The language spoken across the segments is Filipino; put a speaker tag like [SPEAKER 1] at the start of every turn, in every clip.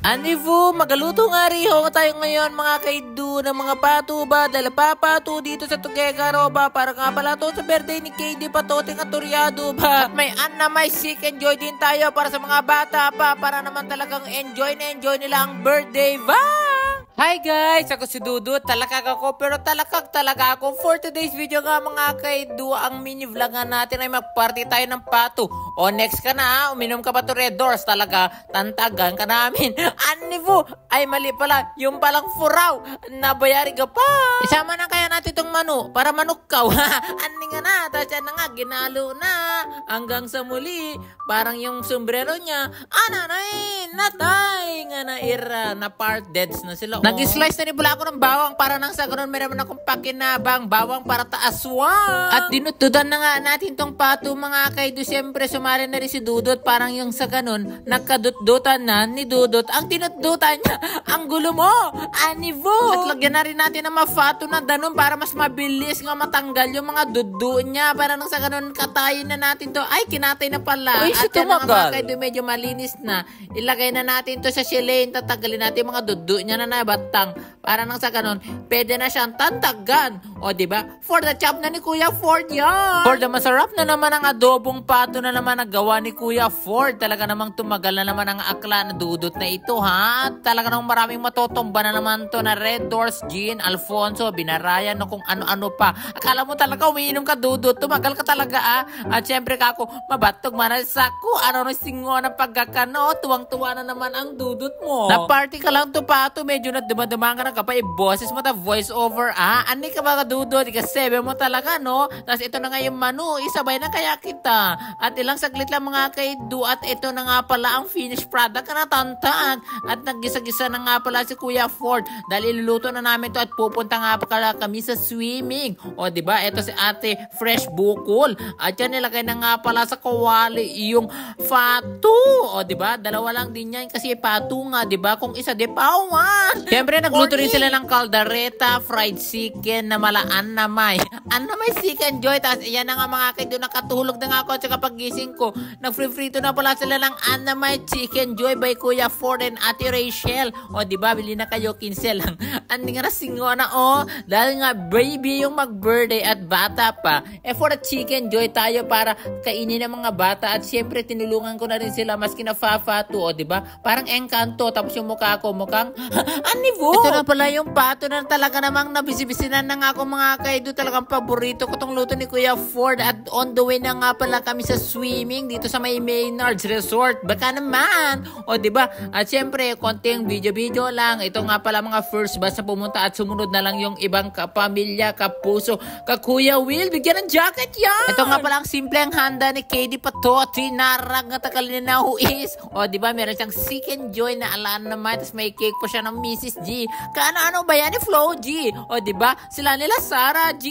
[SPEAKER 1] Anivu, magaluto nga riho tayo ngayon mga kaidu ng mga pato ba? Dala papato dito sa Tugegaro ba? Para nga pala to sa birthday ni KD Patoting Aturyado ba? At may sick enjoy din tayo para sa mga bata pa. Para naman talagang enjoy nila ang birthday ba? Hi guys! Ako si Dudut. Talakag ako pero talakag talaga ako. For today's video nga mga kaidu, ang mini vlog nga natin ay magparty tayo ng pato. O next ka na, uminom ka pa to Red Doors talaga. Tantagan ka namin. Anivu! Ay mali pala. Yung palang furaw. Nabayari ka pa. Isama na kaya natin itong manu para manukaw. Ani nga na. Tapos yan na nga. Ginalo na. Hanggang sa muli. Parang yung sombrero niya. Ananay! Natay! Nga na ira. Na part deads na sila. Nag-slice na ni Bula ako ng bawang para nang sa ganun meron akong pakinabang bawang para taaswang. At dinutudan na nga natin tong pato mga kaido. Siyempre sumali na rin si Dudut. Parang yung sa ganun nagkadutdutan na ni Dudut. Ang tinutdutan niya, ang gulo mo, Anivu. At lagyan na rin natin ng mafato na danon para mas mabilis nga matanggal yung mga dudu niya. Para nang sa ganun katayin na natin to. Ay, kinatay na pala. Uy, at yan mga kaido medyo malinis na. Ilagay na natin to sa shilane. Tatagalin natin mga dudu niya na nabatang. Para nang sa ganun, pwede na siyang tantagan. O diba? For the chop na ni Kuya Ford yan. For the masarap na naman ang adobong pato na naman nagawa ni Kuya Ford. Talaga namang tumagal na naman ang akla na Dudut na ito ha. Talaga namang maraming matotomba na naman to na Red Doors, Jean, Alfonso, Binarayan na kung ano-ano pa. Akala mo talaga umiinom ka Dudut. Tumagal ka talaga ah. At syempre kako, mabatog manalsa ko. Ano singo ng pagkakano. Tuwang-tuwa na naman ang Dudut mo. Na party ka lang to pato. Medyo na dumadamang ka pa boses mo ta voice over ah. Ani ka ba Dudut? Ikasebe mo talaga no. Tapos ito na nga yung manu. Isabay na kaya kita. At ilang saglit lang mga kaidu. At ito na nga pala ang finished product na natantag. At naggisa-gisa na nga pala si Kuya Ford. Dahil iluluto na namin to at pupunta nga pala kami sa swimming. O diba? Ito si ate fresh bukol. At yan nilagay na nga pala sa kawali yung fatu. O diba? Dalawa lang din yan kasi patu nga diba? Kung isa di pawan. Siyempre nagluto rin sila ng caldereta, fried chicken na malaan na may. Ano may chicken joy. Tapos yan na nga mga kaido, nakatulog na nga ako at kapag gising ko, nag-free-frito na pala sila ng anamay chicken joy by Kuya Ford and Ate Rachel. O diba, bili na kayo 15 lang. Andi nga na singo na o. Dahil nga baby yung mag-birthday at bata pa. For the chicken joy tayo para kainin ng mga bata. At syempre tinulungan ko na rin sila maski na fafatu. O diba, parang engkanto. Tapos yung mukha ko mukhang Anivu. Ito na pala yung pato na talaga namang nabisibisinan na nga ako mga kaido. Talagang paborito ko tong luto ni Kuya Ford. At on the way na nga pala kami sa swimming dito sa may Maynards Resort. Baka naman. O diba? At syempre, konting video-video lang. Ito nga pala mga first bus na pumunta at sumunod na lang yung ibang kapamilya, kapuso, kakuya Will. Bigyan ng jacket yan. Ito nga pala ang simpleng handa ni KD Patoti. Narag na takalin na huis. O diba? Meron siyang chicken joy na alaan naman. Tapos may cake po siya ng Mrs. G. Kaano-ano ba yan ni Flo G? O diba? Sila nila Sarah G.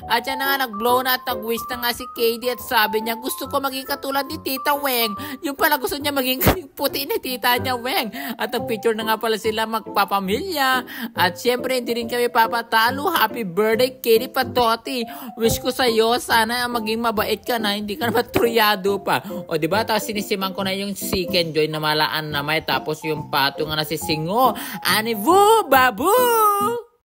[SPEAKER 1] At yan na nga nag-blow na at nag-wish na nga si KD at sabi niya gusto ko maging katulad ni Tita Weng. Yung pala gusto niya maging puti ni Tita niya Weng. At nag-picture na nga pala sila magpapamilya. At syempre hindi rin kami papatalo. Happy birthday KD Patoti. Wish ko sa'yo sana maging mabait ka na. Hindi ka na matrulyado pa. O diba? Tapos sinisiman ko na yung chicken joy na malaan na may. Tapos yung pato nga nasisingo. Anivu! Babu!